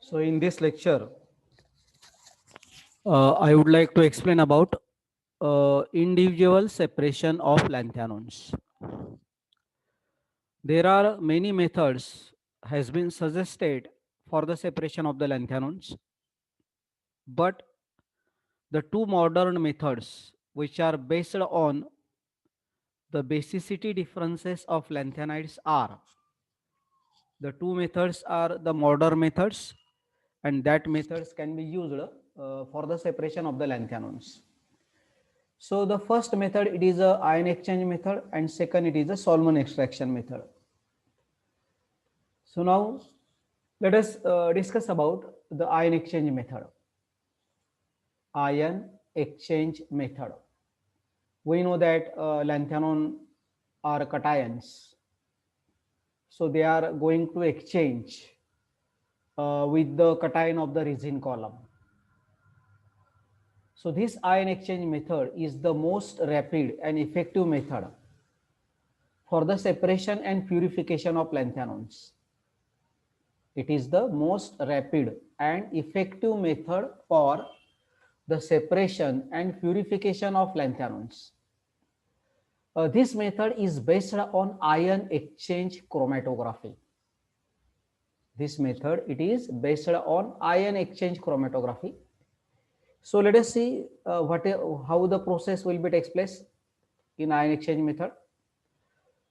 So in this lecture, I would like to explain about individual separation of lanthanones. There are many methods has been suggested for the separation of the lanthanones, but the two modern methods which are based on the basicity differences of lanthanides are the two methods are the modern methods, and that methods can be used for the separation of the lanthanones. So the first method, it is a ion exchange method, and second it is a solvent extraction method. So now let us discuss about the ion exchange method. Ion exchange method. We know that lanthanon are cations, so they are going to exchange with the cation of the resin column. So this ion exchange method is the most rapid and effective method for the separation and purification of lanthanones. It is the most rapid and effective method for the separation and purification of lanthanones. This method is based on ion exchange chromatography. This method, it is based on ion exchange chromatography. So let us see how the process will be takes place in ion exchange method.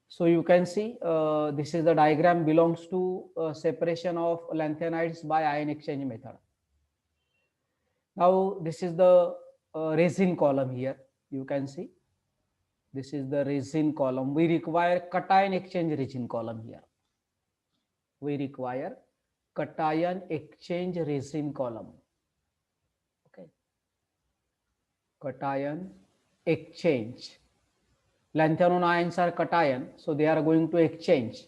So you can see this is the diagram belongs to separation of lanthanides by ion exchange method. Now this is the resin column here. You can see this is the resin column. We require cation exchange resin column here. We require cation exchange resin column. Okay. Cation exchange. Lanthanone ions are cation, so they are going to exchange.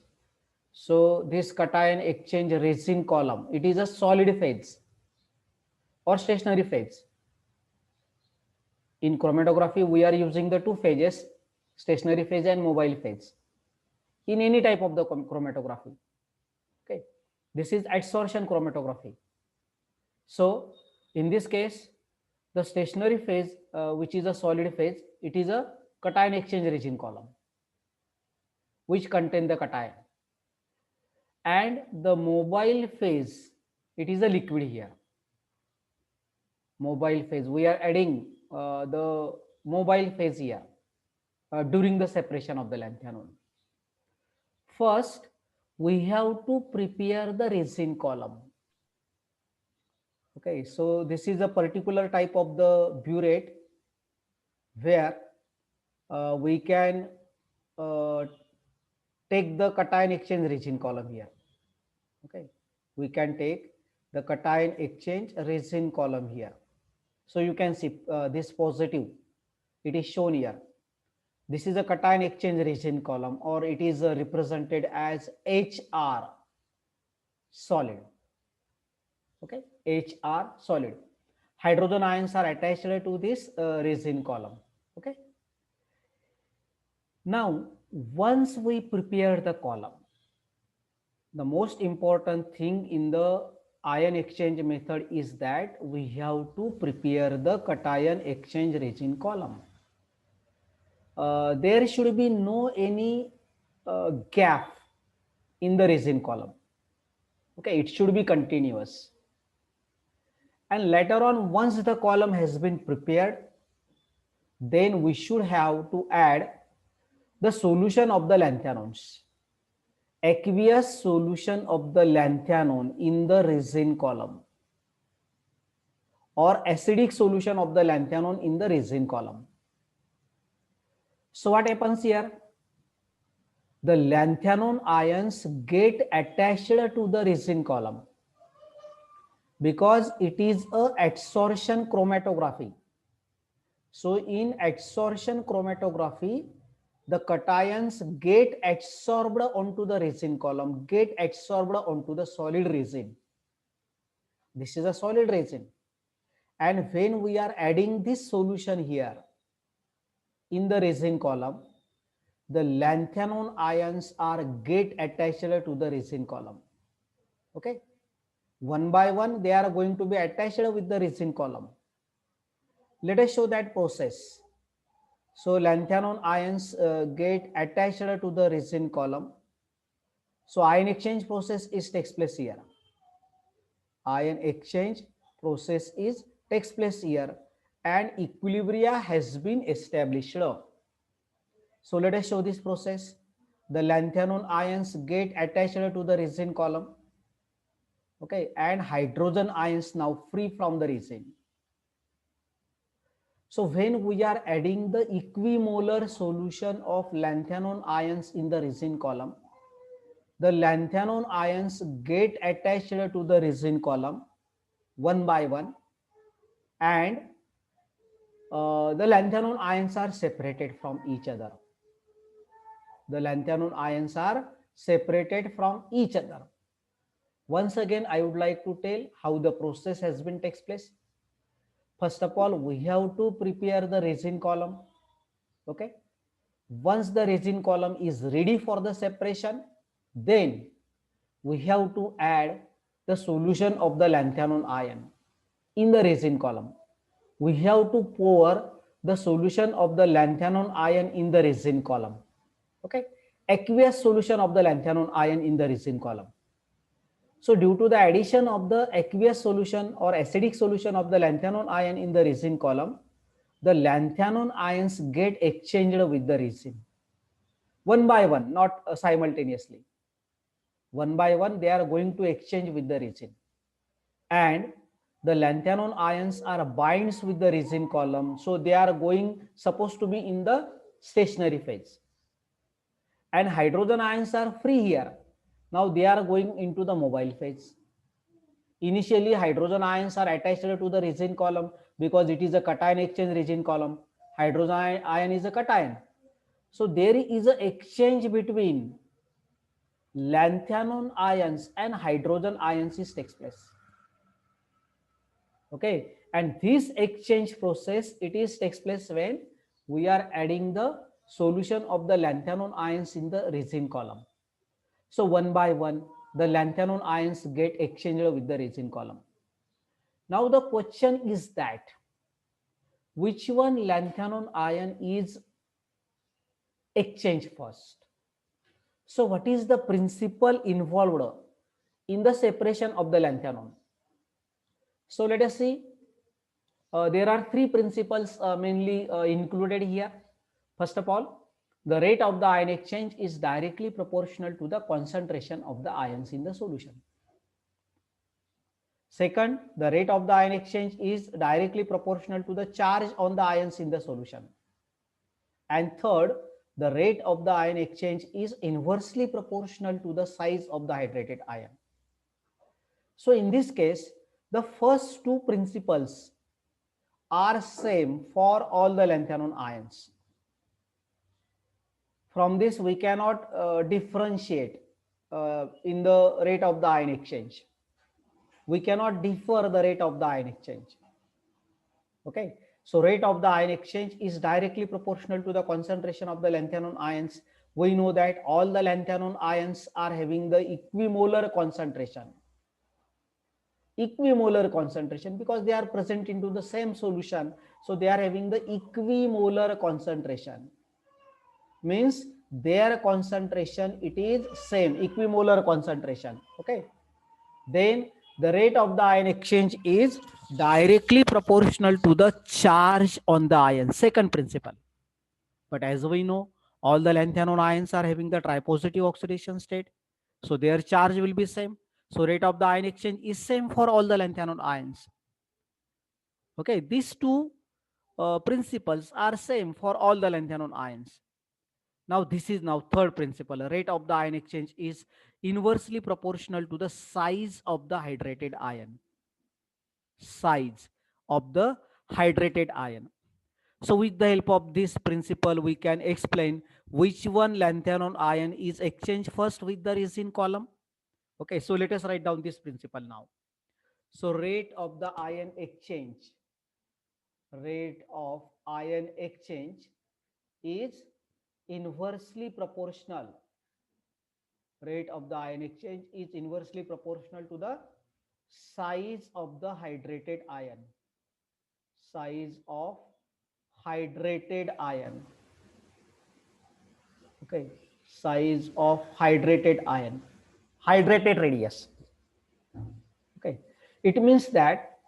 So this cation exchange resin column, it is a solid phase or stationary phase. In chromatography, we are using the two phases, stationary phase and mobile phase, in any type of the chromatography. Okay, this is adsorption chromatography. So in this case, the stationary phase, which is a solid phase, it is a cation exchange resin column, which contain the cation. And the mobile phase, it is a liquid here. Mobile phase, we are adding the mobile phase here during the separation of the lanthanone. First, we have to prepare the resin column. Okay, so this is a particular type of the burette where we can take the cation exchange resin column here. Okay, we can take the cation exchange resin column here. So you can see this positive, it is shown here. This is a cation exchange resin column, or it is represented as HR solid. Okay, HR solid. Hydrogen ions are attached to this resin column. Okay. Now, once we prepare the column, the most important thing in the ion exchange method is that we have to prepare the cation exchange resin column. There should be no any gap in the resin column. Okay, it should be continuous. And later on, once the column has been prepared, then we should have to add the solution of the lanthanones, aqueous solution of the lanthanone in the resin column, or acidic solution of the lanthanone in the resin column. So what happens here? The lanthanone ions get attached to the resin column because it is a adsorption chromatography. So in adsorption chromatography, the cations get adsorbed onto the resin column, get adsorbed onto the solid resin. This is a solid resin. And when we are adding this solution here in the resin column, the lanthanone ions are get attached to the resin column. Okay. One by one, they are going to be attached with the resin column. Let us show that process. So lanthanide ions get attached to the resin column. So ion exchange process is takes place here. Ion exchange process is takes place here, and equilibria has been established. So let us show this process. The lanthanide ions get attached to the resin column. Okay, and hydrogen ions now free from the resin. So when we are adding the equimolar solution of lanthanide ions in the resin column, the lanthanide ions get attached to the resin column one by one, and the lanthanide ions are separated from each other. The lanthanide ions are separated from each other. Once again, I would like to tell how the process has been takes place. First of all, we have to prepare the resin column. Okay. Once the resin column is ready for the separation, then we have to add the solution of the lanthanide ion in the resin column. We have to pour the solution of the lanthanide ion in the resin column. Okay, aqueous solution of the lanthanide ion in the resin column. So due to the addition of the aqueous solution or acidic solution of the lanthanide ion in the resin column, the lanthanide ions get exchanged with the resin. One by one, not simultaneously. One by one, they are going to exchange with the resin. And the lanthanide ions are binds with the resin column. So they are going supposed to be in the stationary phase. And hydrogen ions are free here. Now they are going into the mobile phase. Initially, hydrogen ions are attached to the resin column because it is a cation exchange resin column. Hydrogen ion is a cation. So there is an exchange between lanthanide ions and hydrogen ions is takes place. Okay, and this exchange process it is takes place when we are adding the solution of the lanthanide ions in the resin column. So one by one, the lanthanide ions get exchanged with the resin column. Now the question is that which one lanthanide ion is exchanged first? So what is the principle involved in the separation of the lanthanide? So let us see. There are three principles mainly included here. First of all, the rate of the ion exchange is directly proportional to the concentration of the ions in the solution. Second, the rate of the ion exchange is directly proportional to the charge on the ions in the solution. And third, the rate of the ion exchange is inversely proportional to the size of the hydrated ion. So in this case, the first two principles are same for all the lanthanide ions. From this, we cannot differentiate in the rate of the ion exchange. We cannot differ the rate of the ion exchange. Okay, so rate of the ion exchange is directly proportional to the concentration of the lanthanide ions. We know that all the lanthanide ions are having the equimolar concentration. Equimolar concentration because they are present into the same solution. So they are having the equimolar concentration. Means their concentration it is same, equimolar concentration. Okay, then the rate of the ion exchange is directly proportional to the charge on the ion, second principle. But as we know, all the lanthanide ions are having the tripositive oxidation state, so their charge will be same. So rate of the ion exchange is same for all the lanthanide ions. Okay, these two principles are same for all the lanthanide ions. Now this is now third principle. Rate of the ion exchange is inversely proportional to the size of the hydrated ion. Size of the hydrated ion. So with the help of this principle, we can explain which one lanthanide ion is exchanged first with the resin column. Okay, so let us write down this principle now. So rate of the ion exchange, rate of ion exchange is inversely proportional. Rate of the ion exchange is inversely proportional to the size of the hydrated ion, size of hydrated ion. Okay, size of hydrated ion, hydrated radius. Okay, it means that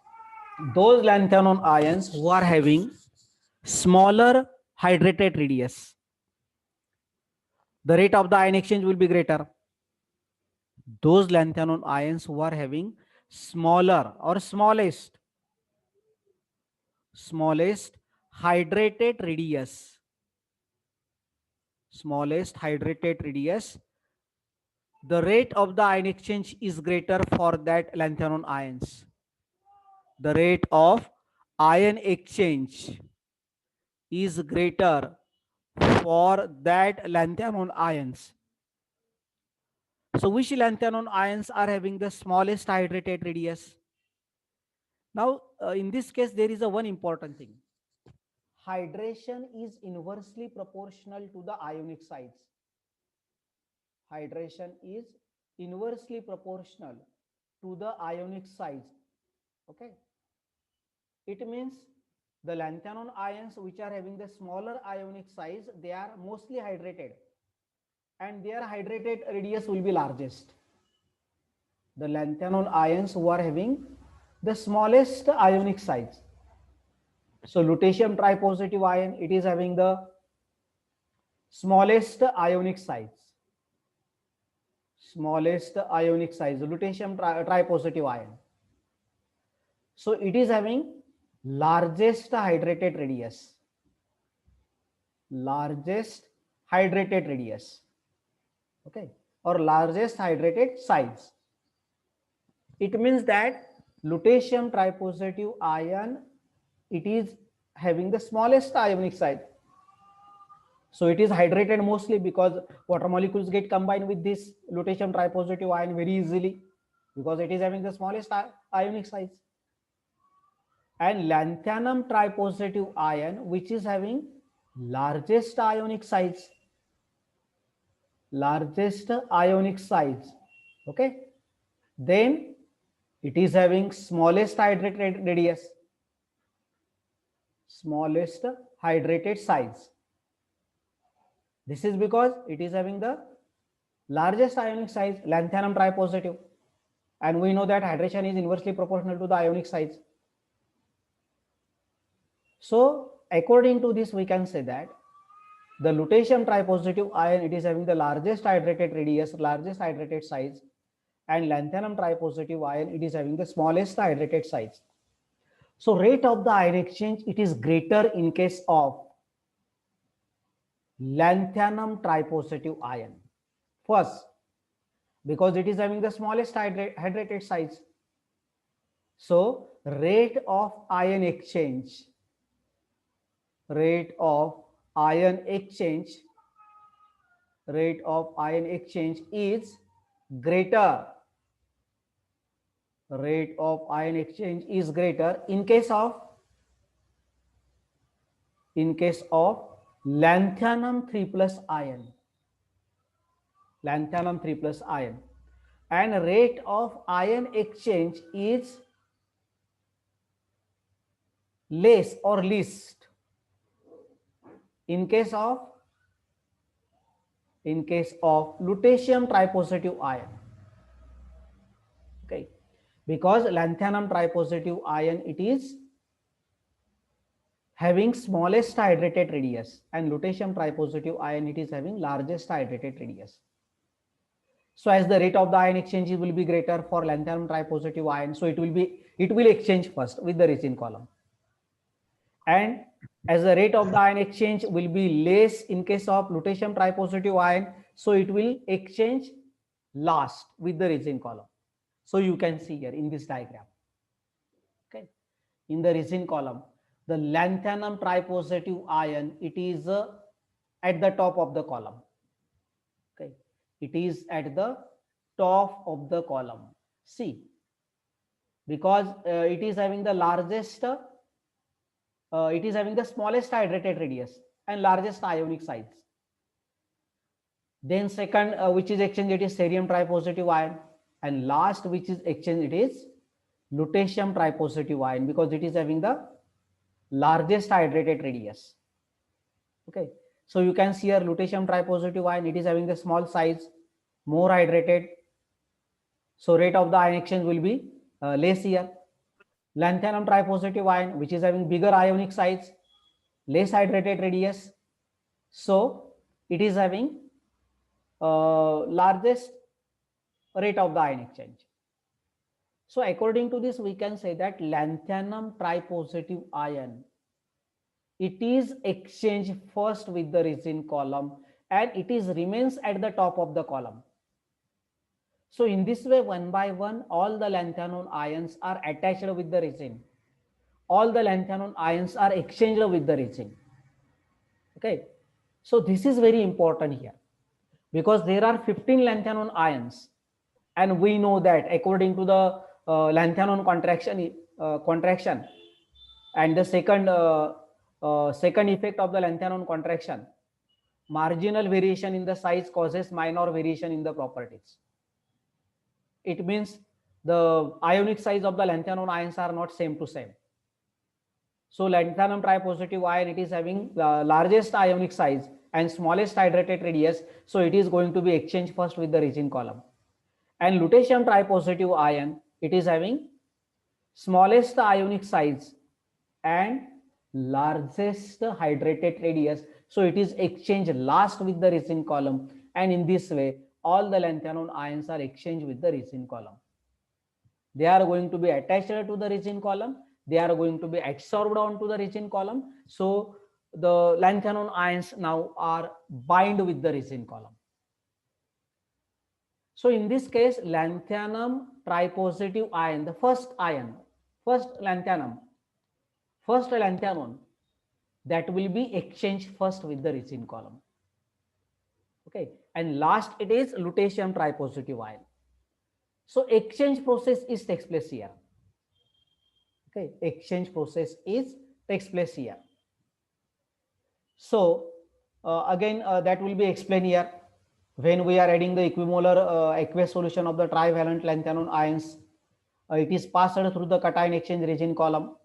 those lanthanum ions who are having smaller hydrated radius, the rate of the ion exchange will be greater. Those lanthanum ions who are having smaller or smallest hydrated radius, smallest hydrated radius, the rate of the ion exchange is greater for that lanthanum ions. The rate of ion exchange is greater for that lanthanum ions. So which lanthanum ions are having the smallest hydrated radius? Now, in this case, there is a one important thing. Hydration is inversely proportional to the ionic size. Hydration is inversely proportional to the ionic size. Okay. It means the lanthanum ions which are having the smaller ionic size, they are mostly hydrated and their hydrated radius will be largest. The lanthanum ions who are having the smallest ionic size. So lutetium tripositive ion, it is having the smallest ionic size. Smallest ionic size, lutetium tripositive ion. So it is having largest hydrated radius. Largest hydrated radius. Okay. Or largest hydrated size. It means that lutetium tripositive ion, it is having the smallest ionic size. So it is hydrated mostly because water molecules get combined with this lutetium tripositive ion very easily because it is having the smallest ionic size. And lanthanum tripositive ion, which is having largest ionic size. Largest ionic size. Okay. Then it is having smallest hydrated radius. Smallest hydrated size. This is because it is having the largest ionic size, lanthanum tripositive, and we know that hydration is inversely proportional to the ionic size. So according to this, we can say that the lutetium tripositive ion, it is having the largest hydrated radius, largest hydrated size, and lanthanum tripositive ion, it is having the smallest hydrated size. So rate of the ion exchange, it is greater in case of lanthanum tripositive ion. First, because it is having the smallest hydrated size. So rate of ion exchange, rate of ion exchange, rate of ion exchange is greater. Rate of ion exchange is greater in case of lanthanum 3 plus ion. Lanthanum 3 plus ion. And rate of ion exchange is less or least in case of lutetium tripositive ion. Okay, because lanthanum tripositive ion, it is having smallest hydrated radius, and lutetium tripositive ion, it is having largest hydrated radius. So as the rate of the ion exchange will be greater for lanthanum tripositive ion, so it will exchange first with the resin column. And as the rate of the ion exchange will be less in case of lutetium tripositive ion, so it will exchange last with the resin column. So you can see here in this diagram. Okay, in the resin column, the lanthanum tripositive ion, it is at the top of the column. Okay, it is at the top of the column. See, because it is having the largest it is having the smallest hydrated radius and largest ionic size. Then second, which is exchange, it is cerium tripositive ion, and last which is exchange, it is lutetium tripositive ion because it is having the largest hydrated radius. Okay, so you can see here lutetium tripositive ion, it is having the small size, more hydrated, so rate of the ion exchange will be less here. Lanthanum tripositive ion, which is having bigger ionic size, less hydrated radius, so it is having largest rate of the ion exchange. So according to this, we can say that lanthanum tripositive ion, it is exchanged first with the resin column and it is remains at the top of the column. So in this way, one by one, all the lanthanum ions are attached with the resin. All the lanthanum ions are exchanged with the resin. Okay, so this is very important here because there are 15 lanthanum ions, and we know that according to the lanthanum contraction, and the second effect of the lanthanum contraction, marginal variation in the size causes minor variation in the properties. It means the ionic size of the lanthanum ions are not same to same. So lanthanum tripositive ion, it is having the largest ionic size and smallest hydrated radius, so it is going to be exchanged first with the resin column. And lutetium tripositive ion, it is having smallest ionic size and largest hydrated radius, so it is exchanged last with the resin column, and in this way all the lanthanum ions are exchanged with the resin column. They are going to be attached to the resin column, they are going to be adsorbed onto the resin column, so the lanthanum ions now are bind with the resin column. So in this case, lanthanum tripositive ion, the first lanthanum that will be exchanged first with the resin column. Okay, and last it is lutetium tripositive ion. So exchange process is takes place here. Okay, exchange process is takes place here. So again that will be explained here. When we are adding the equimolar aqueous solution of the trivalent lanthanum ions, it is passed through the cation exchange resin column.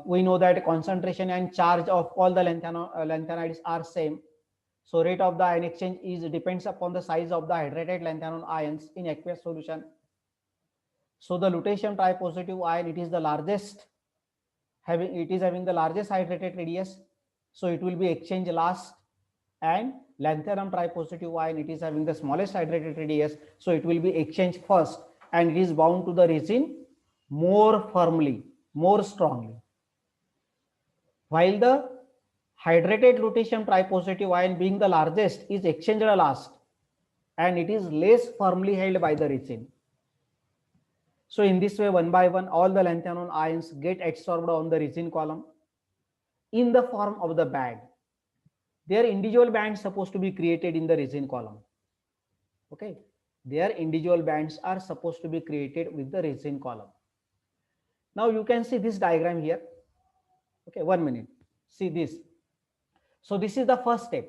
We know that concentration and charge of all the lanthanides are same. So rate of the ion exchange is depends upon the size of the hydrated lanthanum ions in aqueous solution. So the lutetium tripositive ion, it is the largest, having the largest hydrated radius, so it will be exchanged last. And lanthanum tripositive ion, it is having the smallest hydrated radius, so it will be exchanged first, and it is bound to the resin more firmly, more strongly, while the hydrated lutetium tripositive ion, being the largest, is exchanged last, and it is less firmly held by the resin. So in this way, one by one, all the lanthanum ions get adsorbed on the resin column in the form of the band. Their individual bands supposed to be created in the resin column. Okay, their individual bands are supposed to be created with the resin column. Now you can see this diagram here. Okay, 1 minute. See this. So this is the first step.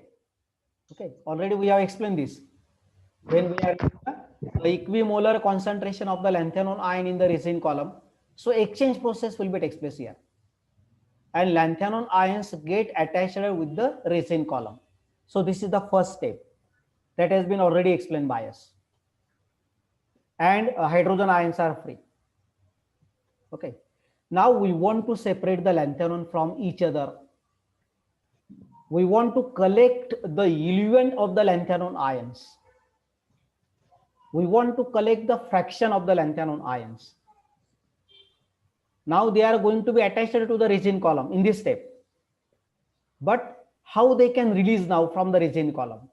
Okay, already we have explained this. When we are the equimolar concentration of the lanthanum ion in the resin column, so exchange process will be takes place here, and lanthanum ions get attached with the resin column. So this is the first step that has been already explained by us, and hydrogen ions are free. Okay, now we want to separate the lanthanum from each other. We want to collect the eluent of the lanthanum ions. We want to collect the fraction of the lanthanum ions. Now they are going to be attached to the resin column in this step. But how they can release now from the resin column?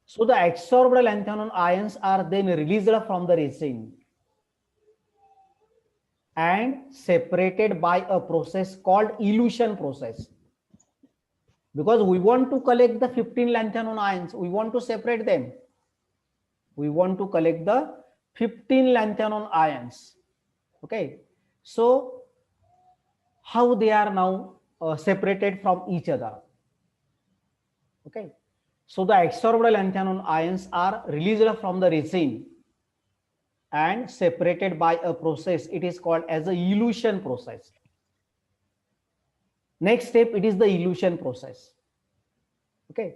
So the adsorbed lanthanum ions are then released from the resin and separated by a process called elution process. Because we want to collect the 15 lanthanum ions, we want to separate them. We want to collect the 15 lanthanum ions. Okay, so how they are now separated from each other? Okay, so the adsorbed lanthanum ions are released from the resin and separated by a process. It is called as a elution process. Next step, it is the elution process. Okay.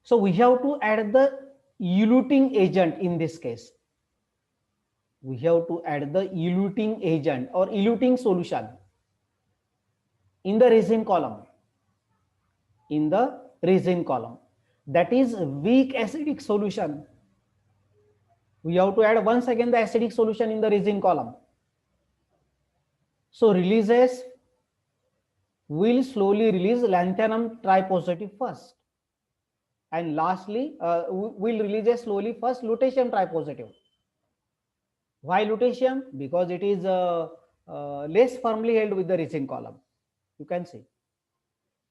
So we have to add the eluting agent in this case. We have to add the eluting agent or eluting solution in the resin column. In the resin column. That is weak acidic solution. We have to add once again the acidic solution in the resin column. So releases will slowly release lanthanum tripositive first. And lastly, will release slowly first lutetium tripositive. Why lutetium? Because it is less firmly held with the resin column. You can see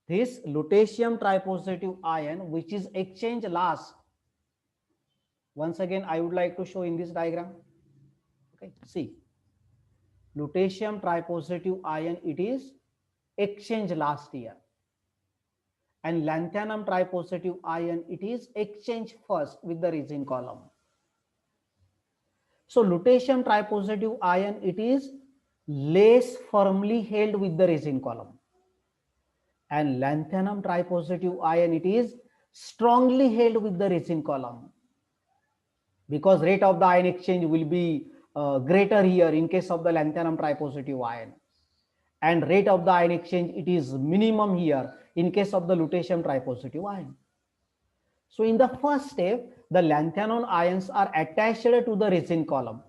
this lutetium tripositive ion, which is exchanged last. Once again, I would like to show in this diagram. Okay, see, lutetium tripositive ion, it is exchanged last year, and lanthanum tripositive ion, it is exchanged first with the resin column. So lutetium tripositive ion, it is less firmly held with the resin column, and lanthanum tripositive ion, it is strongly held with the resin column, because rate of the ion exchange will be greater here in case of the lanthanum tripositive ion, and rate of the ion exchange, it is minimum here in case of the lutetium tripositive ion. So in the first step, the lanthanum ions are attached to the resin column.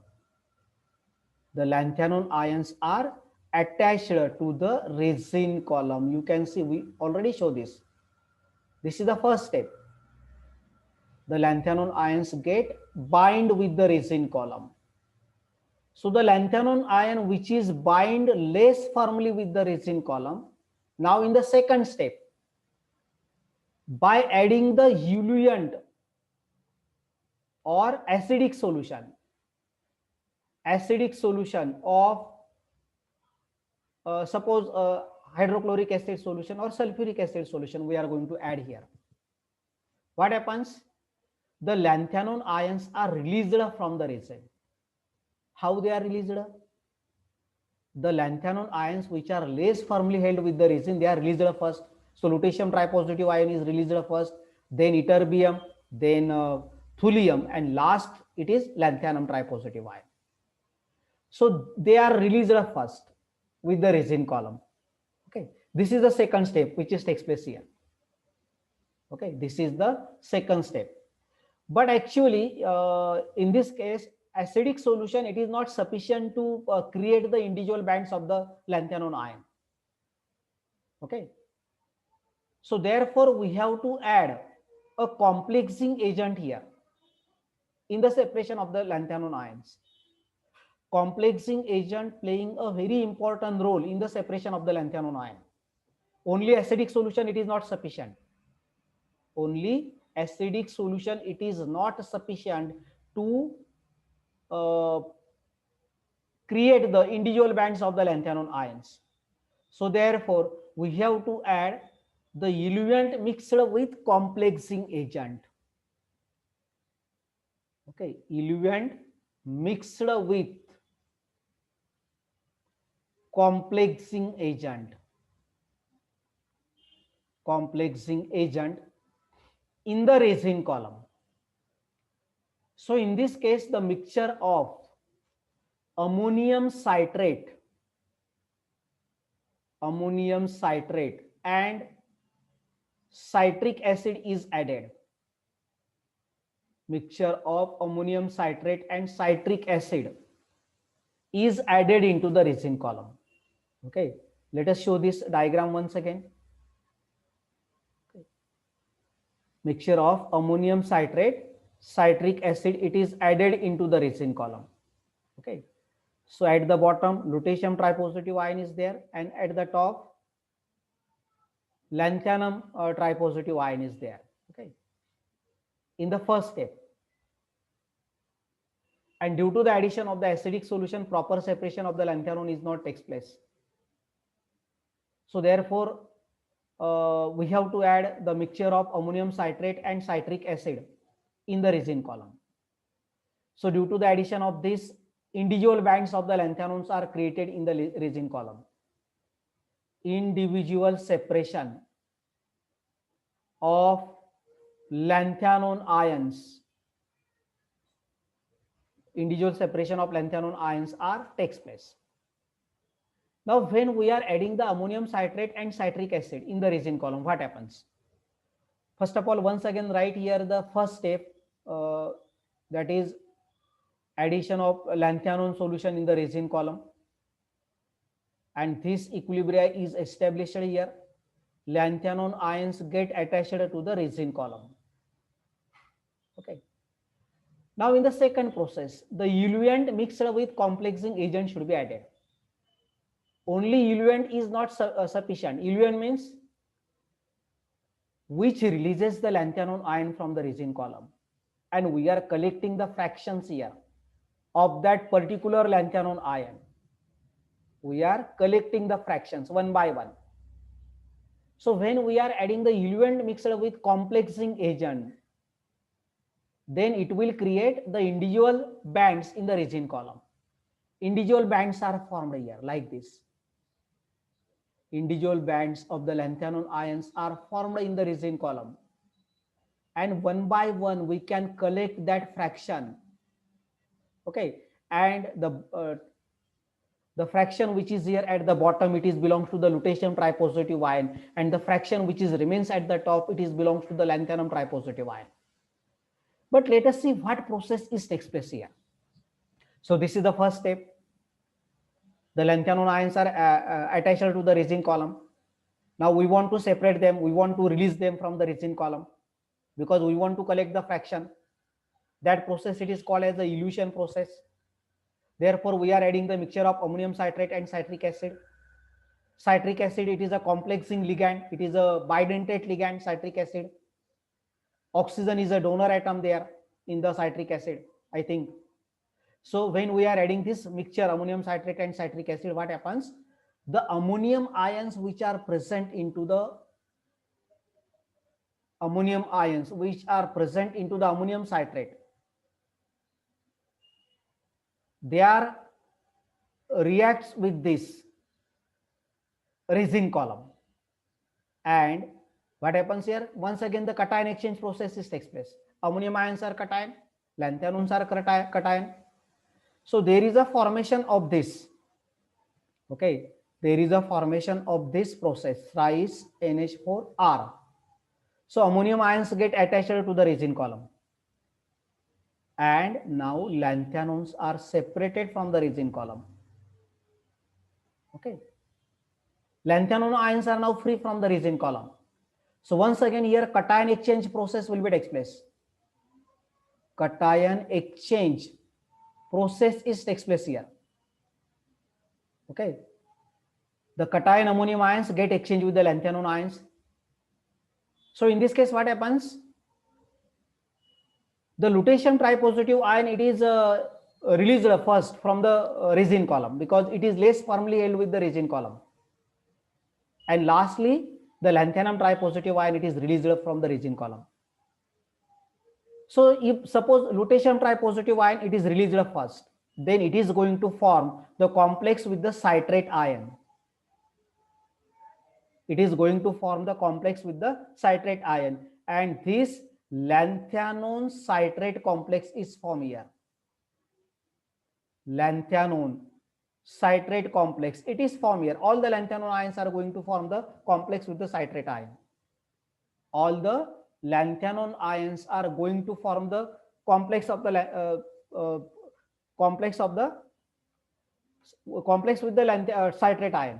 The lanthanum ions are attached to the resin column. You can see we already show this. This is the first step. The lanthanum ions get bind with the resin column. So the lanthanum ion which is bind less firmly with the resin column. Now in the second step, by adding the eluent or acidic solution of suppose hydrochloric acid solution or sulfuric acid solution we are going to add here. What happens? The lanthanum ions are released from the resin. How they are released? The lanthanum ions which are less firmly held with the resin, they are released first. So lutetium tripositive ion is released first, then ytterbium, then thulium, and last it is lanthanum tripositive ion. So they are released first with the resin column. Okay, this is the second step which is takes place here. Okay, this is the second step. But actually, in this case, acidic solution, it is not sufficient to create the individual bands of the lanthanum ion. Okay. So therefore, we have to add a complexing agent here in the separation of the lanthanum ions. Complexing agent playing a very important role in the separation of the lanthanum ion. Only acidic solution, it is not sufficient. Only acidic solution, it is not sufficient to create the individual bands of the lanthanum ions. So therefore, we have to add the eluent mixed with complexing agent. Okay, eluent mixed with complexing agent. Complexing agent in the resin column. So in this case, the mixture of ammonium citrate and citric acid is added. Mixture of ammonium citrate and citric acid is added into the resin column. Okay, let us show this diagram once again. Okay. Mixture of ammonium citrate, citric acid, it is added into the resin column. Okay, so at the bottom, lutetium tripositive ion is there, and at the top, lanthanum tripositive ion is there. Okay, in the first step, and due to the addition of the acidic solution, proper separation of the lanthanum is not takes place. So therefore, we have to add the mixture of ammonium citrate and citric acid in the resin column. So due to the addition of this, individual bands of the lanthanones are created in the resin column. Individual separation of lanthanone ions, individual separation of lanthanone ions takes place. Now when we are adding the ammonium citrate and citric acid in the resin column, what happens? First of all, once again write here the first step, that is addition of lanthanone solution in the resin column, and this equilibrium is established here. Lanthanone ions get attached to the resin column. Okay. Now in the second process, the eluent mixed with complexing agent should be added. Only eluent is not sufficient. Eluent means which releases the lanthanone ion from the resin column, and we are collecting the fractions here of that particular lanthanone ion. We are collecting the fractions one by one. So when we are adding the eluent mixed with complexing agent, then it will create the individual bands in the resin column. Individual bands are formed here like this. Individual bands of the lanthanone ions are formed in the resin column, and one by one we can collect that fraction. Okay, and the fraction which is here at the bottom, it is belongs to the lutetium tripositive ion, and the fraction which is remains at the top, it is belongs to the lanthanum tripositive ion. But let us see what process is takes place here. So this is the first step. The lanthanone ions are attached to the resin column. Now we want to separate them. We want to release them from the resin column because we want to collect the fraction. That process, it is called as the elution process. Therefore, we are adding the mixture of ammonium citrate and citric acid. Citric acid, it is a complexing ligand. It is a bidentate ligand, citric acid. Oxygen is a donor atom there in the citric acid, I think. So when we are adding this mixture, ammonium citrate and citric acid, what happens? The ammonium ions which are present into the ammonium citrate, they are reacts with this resin column, and what happens here? Once again the cation exchange process takes place. Ammonium ions are cation, lanthanones are cation. So there is a formation of this. Okay, there is a formation of this process, thrice NH4R. So ammonium ions get attached to the resin column, and now lanthanones are separated from the resin column. Okay, lanthanone ions are now free from the resin column. So once again here cation exchange process will be takes place. Cation exchange process is takes place here. Okay, the cation ammonium ions get exchanged with the lanthanone ions. So in this case, what happens? The lutetium tripositive ion, it is released first from the resin column because it is less firmly held with the resin column. And lastly, the lanthanum tripositive ion, it is released from the resin column. So if suppose lutetium tripositive ion, it is released first, then it is going to form the complex with the citrate ion. It is going to form the complex with the citrate ion, and this lanthanone citrate complex is formed here. Lanthanone citrate complex, it is formed here. All the lanthanone ions are going to form the complex with the citrate ion. All the lanthanone ions are going to form the complex of the complex with the citrate ion.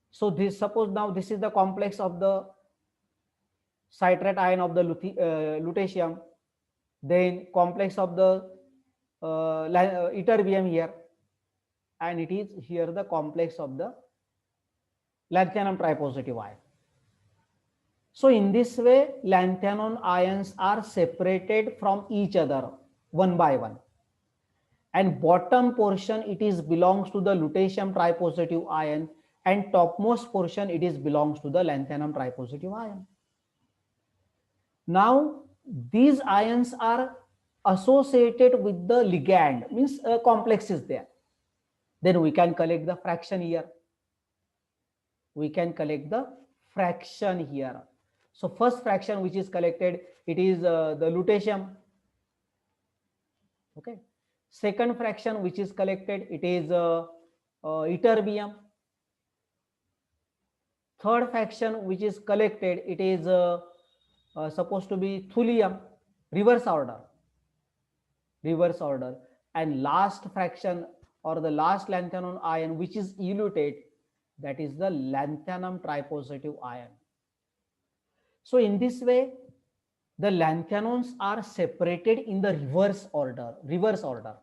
So this, suppose now this is the complex of the citrate ion of the lutetium, then complex of the ytterbium here, and it is here the complex of the lanthanum tripositive ion. So in this way, lanthanone ions are separated from each other one by one, and bottom portion, it is belongs to the lutetium tripositive ion, and topmost portion, it is belongs to the lanthanum tripositive ion. Now these ions are associated with the ligand, means a complex is there, then we can collect the fraction here. We can collect the fraction here. So first fraction which is collected, it is the lutetium. Okay. Second fraction which is collected, it is ytterbium. Third fraction which is collected, it is supposed to be thulium, reverse order. Reverse order. And last fraction or the last lanthanum ion which is eluted, that is the lanthanum tripositive ion. So in this way, the lanthanons are separated in the reverse order. Reverse order.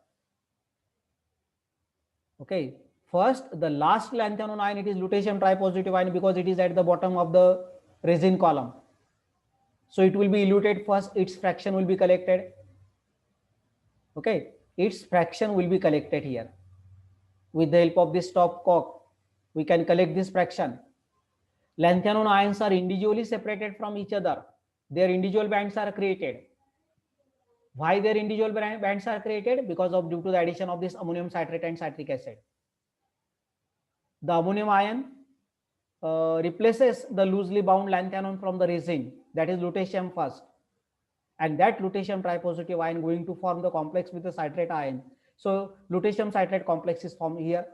Okay. First, the last lanthanum ion, it is lutetium tripositive ion because it is at the bottom of the resin column. So it will be eluted first. Its fraction will be collected. Okay. Its fraction will be collected here. With the help of this stopcock, we can collect this fraction. Lanthanum ions are individually separated from each other. Their individual bands are created. Why their individual bands are created? Because of due to the addition of this ammonium citrate and citric acid. The ammonium ion replaces the loosely bound lanthanum from the resin, that is lutetium first, and that lutetium tripositive ion going to form the complex with the citrate ion. So lutetium citrate complex is formed here.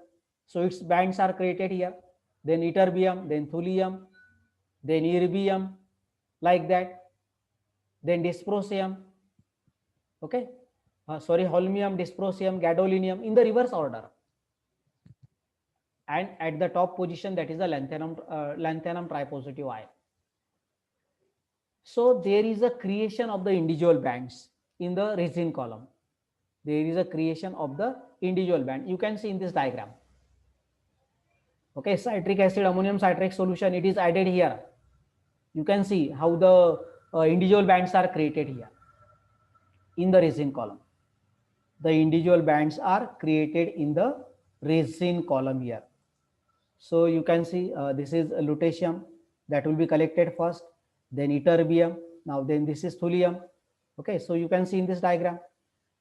So its bands are created here. Then ytterbium, then thulium, then erbium, like that. Then dysprosium. Okay. Holmium, dysprosium, gadolinium in the reverse order. And at the top position, that is the lanthanum tripositive ion. So there is a creation of the individual bands in the resin column. There is a creation of the individual band. You can see in this diagram. Okay, citric acid, ammonium citrate solution, it is added here. You can see how the individual bands are created here in the resin column. The individual bands are created in the resin column here. So you can see this is lutetium that will be collected first, then ytterbium. Now then this is thulium. Okay, so you can see in this diagram,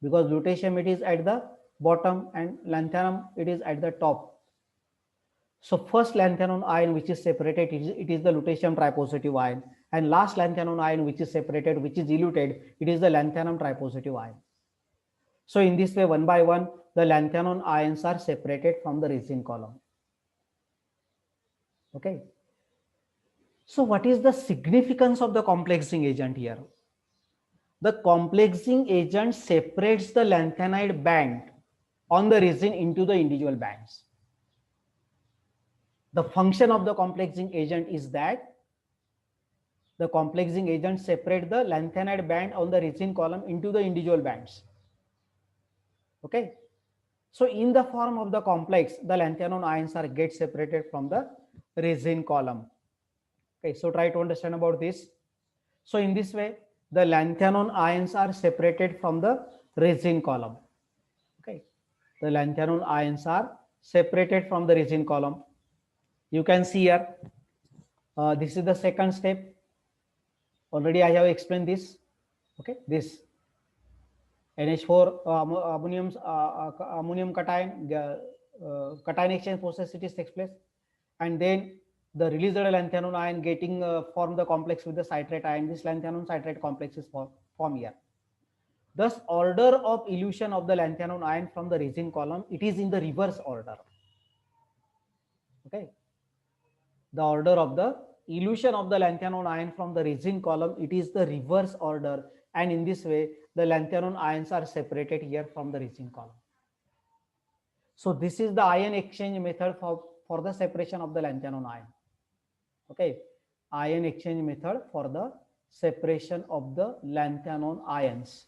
because lutetium it is at the bottom and lanthanum it is at the top. So first lanthanum ion which is separated, it is the lutetium tripositive ion, and last lanthanum ion which is separated, which is eluted, it is the lanthanum tripositive ion. So in this way, one by one, the lanthanum ions are separated from the resin column. Okay. So what is the significance of the complexing agent here? The complexing agent separates the lanthanide band on the resin into the individual bands. The function of the complexing agent is that the complexing agent separates the lanthanide band on the resin column into the individual bands. Okay. So in the form of the complex, the lanthanum ions are get separated from the resin column. Okay, so try to understand about this. So in this way, the lanthanum ions are separated from the resin column. Okay, the lanthanum ions are separated from the resin column. You can see here, this is the second step. Already I have explained this. Okay, this NH4 ammonium cation cation exchange process it is takes place, and then the released lanthanum ion getting form the complex with the citrate ion. This lanthanum citrate complex is formed here. Thus, order of elution of the lanthanum ion from the resin column, it is in the reverse order. Okay, the order of the elution of the lanthanum ion from the resin column, it is the reverse order, and in this way the lanthanum ions are separated here from the resin column. So this is the ion exchange method for the separation of the lanthanum ion. Okay, ion exchange method for the separation of the lanthanum ions.